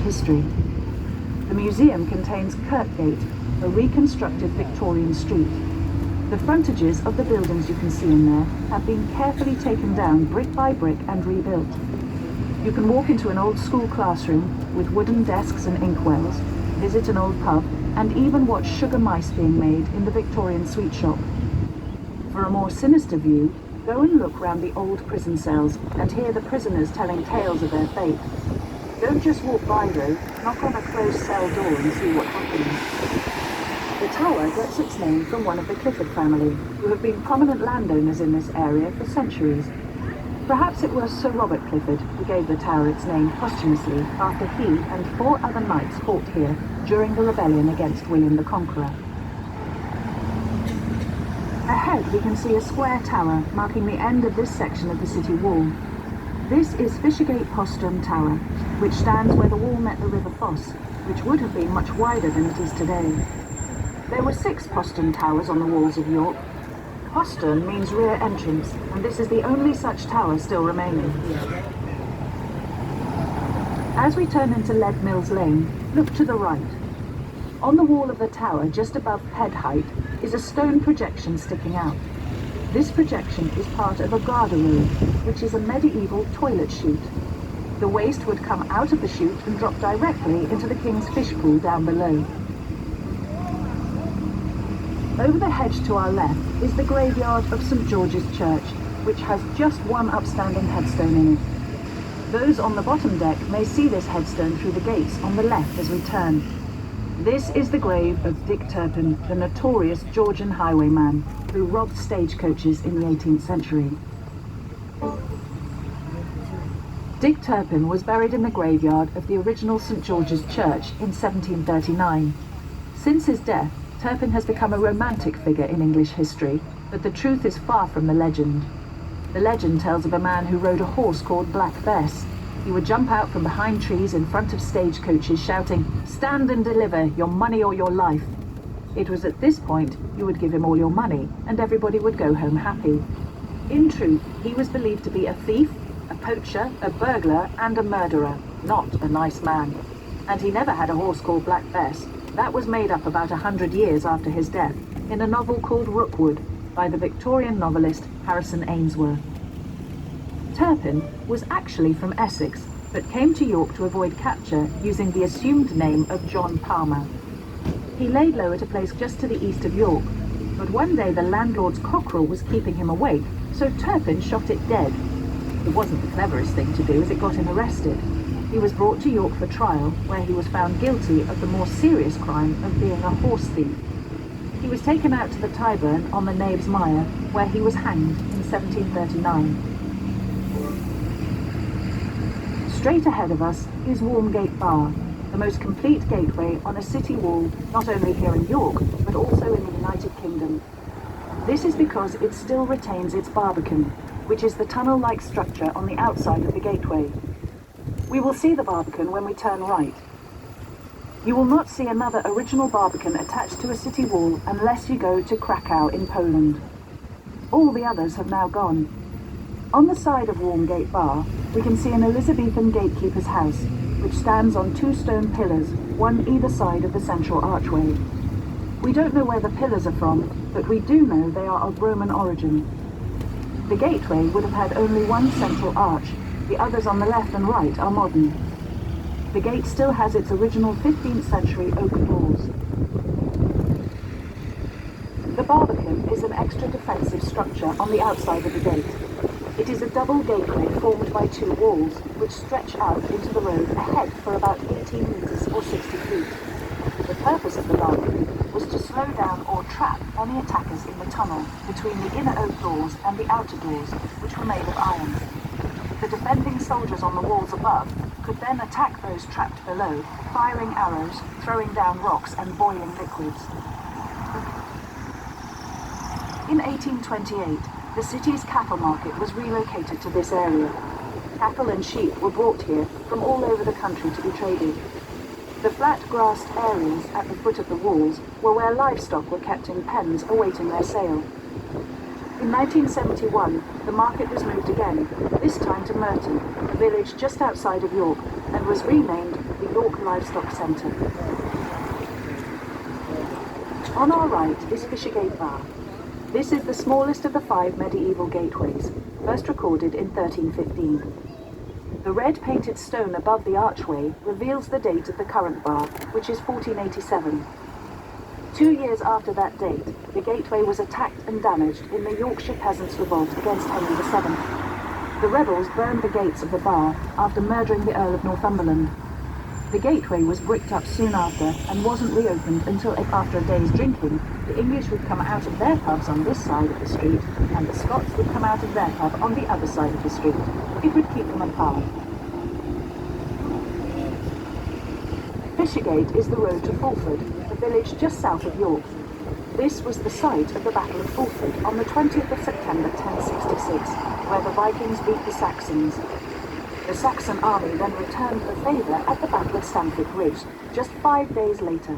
history. The museum contains Kirkgate, a reconstructed Victorian street. The frontages of the buildings you can see in there have been carefully taken down brick by brick and rebuilt. You can walk into an old school classroom with wooden desks and inkwells, visit an old pub, and even watch sugar mice being made in the Victorian sweet shop. For a more sinister view, go and look round the old prison cells and hear the prisoners telling tales of their fate. Don't just walk by though, knock on a closed cell door and see what happens. The tower gets its name from one of the Clifford family, who have been prominent landowners in this area for centuries. Perhaps it was Sir Robert Clifford who gave the tower its name posthumously after he and 4 other knights fought here during the rebellion against William the Conqueror. Ahead we can see a square tower marking the end of this section of the city wall. This is Fishergate Postern Tower, which stands where the wall met the River Foss, which would have been much wider than it is today. There were 6 postern towers on the walls of York. Postern means rear entrance, and this is the only such tower still remaining. As we turn into Lead Mills Lane, look to the right. On the wall of the tower, just above head height, is a stone projection sticking out. This projection is part of a garderobe, which is a medieval toilet chute. The waste would come out of the chute and drop directly into the King's Fish Pool down below. Over the hedge to our left is the graveyard of St. George's Church, which has just one upstanding headstone in it. Those on the bottom deck may see this headstone through the gates on the left as we turn. This is the grave of Dick Turpin, the notorious Georgian highwayman who robbed stagecoaches in the 18th century. Dick Turpin was buried in the graveyard of the original St. George's Church in 1739. Since his death, Turpin has become a romantic figure in English history, but the truth is far from the legend. The legend tells of a man who rode a horse called Black Bess. He would jump out from behind trees in front of stagecoaches shouting, "Stand and deliver, your money or your life." It was at this point you would give him all your money and everybody would go home happy. In truth, he was believed to be a thief, a poacher, a burglar and a murderer, not a nice man. And he never had a horse called Black Bess. That was made up about 100 years after his death in a novel called Rookwood by the Victorian novelist Harrison Ainsworth. Turpin was actually from Essex, but came to York to avoid capture using the assumed name of John Palmer. He laid low at a place just to the east of York, but one day the landlord's cockerel was keeping him awake, so Turpin shot it dead. It wasn't the cleverest thing to do as it got him arrested. He was brought to York for trial, where he was found guilty of the more serious crime of being a horse thief. He was taken out to the Tyburn on the Knaves Mire, where he was hanged in 1739. Straight ahead of us is Walmgate Bar, the most complete gateway on a city wall, not only here in York, but also in the United Kingdom. This is because it still retains its barbican, which is the tunnel-like structure on the outside of the gateway. We will see the barbican when we turn right. You will not see another original barbican attached to a city wall unless you go to Krakow in Poland. All the others have now gone. On the side of Walmgate Bar, we can see an Elizabethan gatekeeper's house, which stands on 2 stone pillars, one either side of the central archway. We don't know where the pillars are from, but we do know they are of Roman origin. The gateway would have had only one central arch. The others on the left and right are modern. The gate still has its original 15th century oak doors. The barbican is an extra defensive structure on the outside of the gate. It is a double gateway formed by 2 walls, which stretch out into the road ahead for about 18 metres or 60 feet. The purpose of the barbican was to slow down or trap any attackers in the tunnel between the inner oak doors and the outer doors, which were made of iron. The defending soldiers on the walls above could then attack those trapped below, firing arrows, throwing down rocks and boiling liquids. In 1828, the city's cattle market was relocated to this area. Cattle and sheep were brought here from all over the country to be traded. The flat grassed areas at the foot of the walls were where livestock were kept in pens awaiting their sale. In 1971, the market was moved again, this time to Merton, a village just outside of York, and was renamed the York Livestock Centre. On our right is Fishergate Bar. This is the smallest of the 5 medieval gateways, first recorded in 1315. The red painted stone above the archway reveals the date of the current bar, which is 1487. 2 years after that date, the gateway was attacked and damaged in the Yorkshire Peasants' Revolt against Henry VII. The rebels burned the gates of the bar after murdering the Earl of Northumberland. The gateway was bricked up soon after and wasn't reopened until after a day's drinking, the English would come out of their pubs on this side of the street and the Scots would come out of their pub on the other side of the street. It would keep them apart. Fishergate is the road to Fulford, a village just south of York. This was the site of the Battle of Fulford on the 20th of September 1066, where the Vikings beat the Saxons. The Saxon army then returned the favour at the Battle of Stamford Bridge, just 5 days later.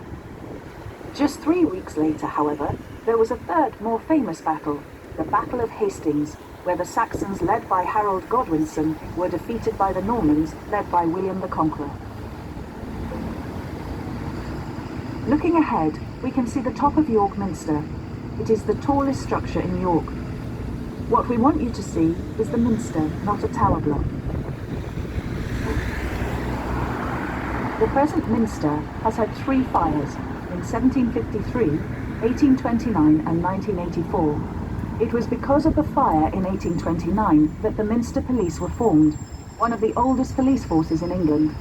Just 3 weeks later, however, there was a third, more famous battle, the Battle of Hastings, where the Saxons, led by Harold Godwinson, were defeated by the Normans, led by William the Conqueror. Looking ahead, we can see the top of York Minster. It is the tallest structure in York. What we want you to see is the Minster, not a tower block. The present Minster has had 3 fires, in 1753, 1829 and 1984. It was because of the fire in 1829 that the Minster Police were formed, one of the oldest police forces in England.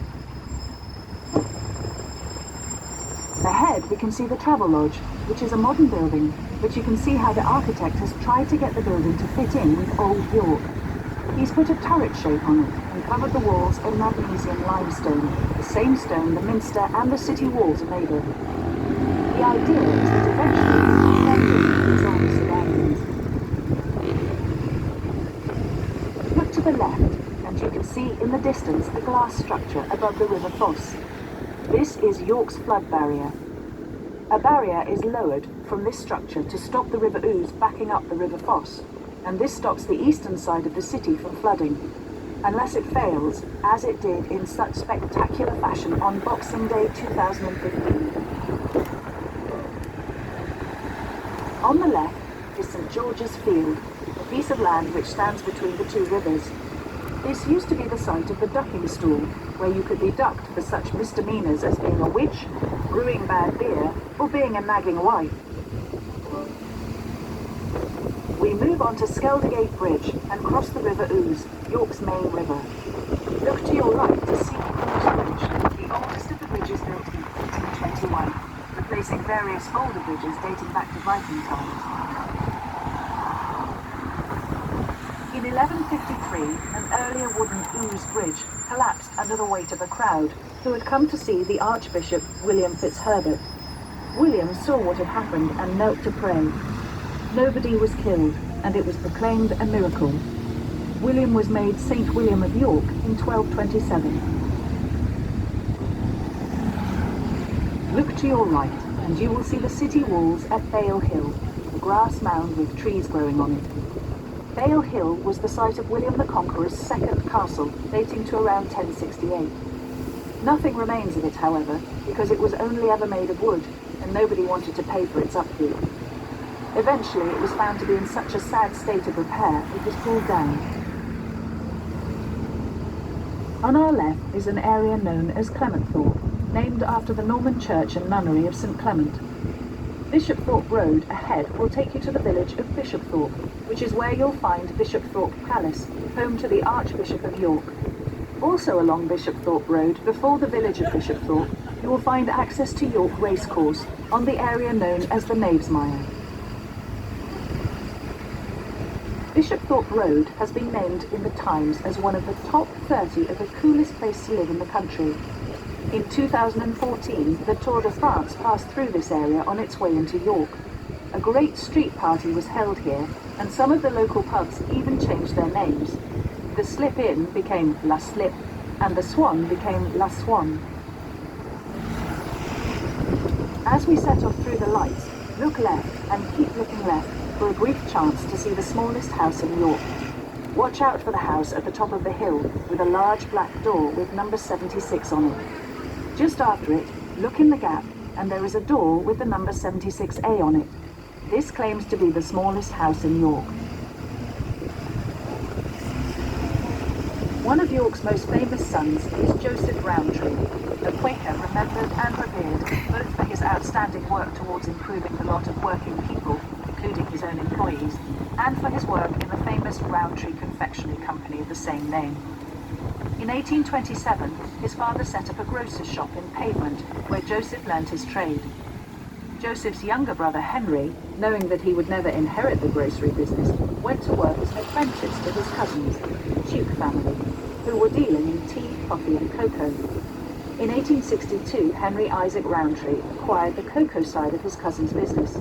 Ahead we can see the Travel Lodge, which is a modern building, but you can see how the architect has tried to get the building to fit in with old York. He's put a turret shape on it and covered the walls in magnesium limestone, the same stone the Minster and the city walls are made of. The idea is that eventually it will blend in with its older surroundings. Look to the left, and you can see in the distance a glass structure above the River Foss. This is York's flood barrier. A barrier is lowered from this structure to stop the River Ouse backing up the River Foss, and this stops the eastern side of the city from flooding, unless it fails, as it did in such spectacular fashion on Boxing Day 2015. On the left is St George's Field, a piece of land which stands between the 2 rivers. This used to be the site of the ducking stool, where you could be ducked for such misdemeanours as being a witch, brewing bad beer, or being a nagging wife. We move on to Skeldergate Bridge and cross the River Ouse, York's main river. Look to your right to see King's Bridge, the oldest of the bridges built in 1821, replacing various older bridges dating back to Viking times. In 1153, an earlier wooden Ouse bridge collapsed under the weight of a crowd who had come to see the Archbishop William Fitzherbert. William saw what had happened and knelt to pray. Nobody was killed, and it was proclaimed a miracle. William was made St. William of York in 1227. Look to your right, and you will see the city walls at Bale Hill, a grass mound with trees growing on it. Bale Hill was the site of William the Conqueror's second castle, dating to around 1068. Nothing remains of it, however, because it was only ever made of wood, and nobody wanted to pay for its upkeep. Eventually, it was found to be in such a sad state of repair, it was pulled down. On our left is an area known as Clementhorpe, named after the Norman church and nunnery of St Clement. Bishopthorpe Road ahead will take you to the village of Bishopthorpe, which is where you'll find Bishopthorpe Palace, home to the Archbishop of York. Also along Bishopthorpe Road, before the village of Bishopthorpe, you will find access to York Racecourse, on the area known as the Knavesmire. Bishopthorpe Road has been named in the Times as one of the top 30 of the coolest places to live in the country. In 2014, the Tour de France passed through this area on its way into York. A great street party was held here, and some of the local pubs even changed their names. The Slip Inn became La Slip, and the Swan became La Swan. As we set off through the lights, look left and keep looking left for a brief chance to see the smallest house in York. Watch out for the house at the top of the hill with a large black door with number 76 on it. Just after it, look in the gap, and there is a door with the number 76A on it. This claims to be the smallest house in York. One of York's most famous sons is Joseph Rowntree, a Quaker remembered and revered both for his outstanding work towards improving the lot of working people, including his own employees, and for his work in the famous Rowntree Confectionery Company of the same name. In 1827, his father set up a grocer's shop in Pavement, where Joseph learnt his trade. Joseph's younger brother Henry, knowing that he would never inherit the grocery business, went to work as an apprentice to his cousins, the Duke family, who were dealing in tea, coffee and cocoa. In 1862, Henry Isaac Rowntree acquired the cocoa side of his cousin's business.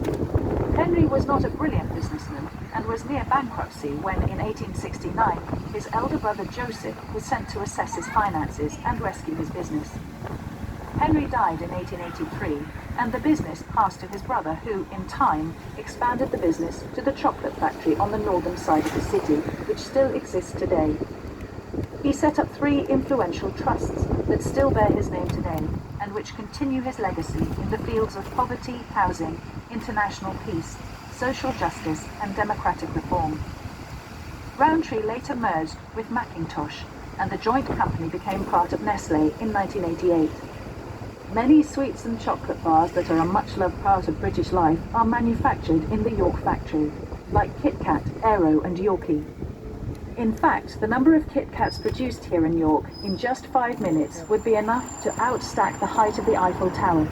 Henry was not a brilliant businessman and was near bankruptcy when, in 1869, his elder brother Joseph was sent to assess his finances and rescue his business. Henry died in 1883, and the business passed to his brother, who, in time, expanded the business to the chocolate factory on the northern side of the city, which still exists today. He set up 3 influential trusts that still bear his name today, and which continue his legacy in the fields of poverty, housing, international peace, social justice, and democratic reform. Rowntree later merged with Macintosh, and the joint company became part of Nestlé in 1988. Many sweets and chocolate bars that are a much-loved part of British life are manufactured in the York factory, like Kit Kat, Aero and Yorkie. In fact, the number of Kit Kats produced here in York in just 5 minutes would be enough to outstack the height of the Eiffel Tower.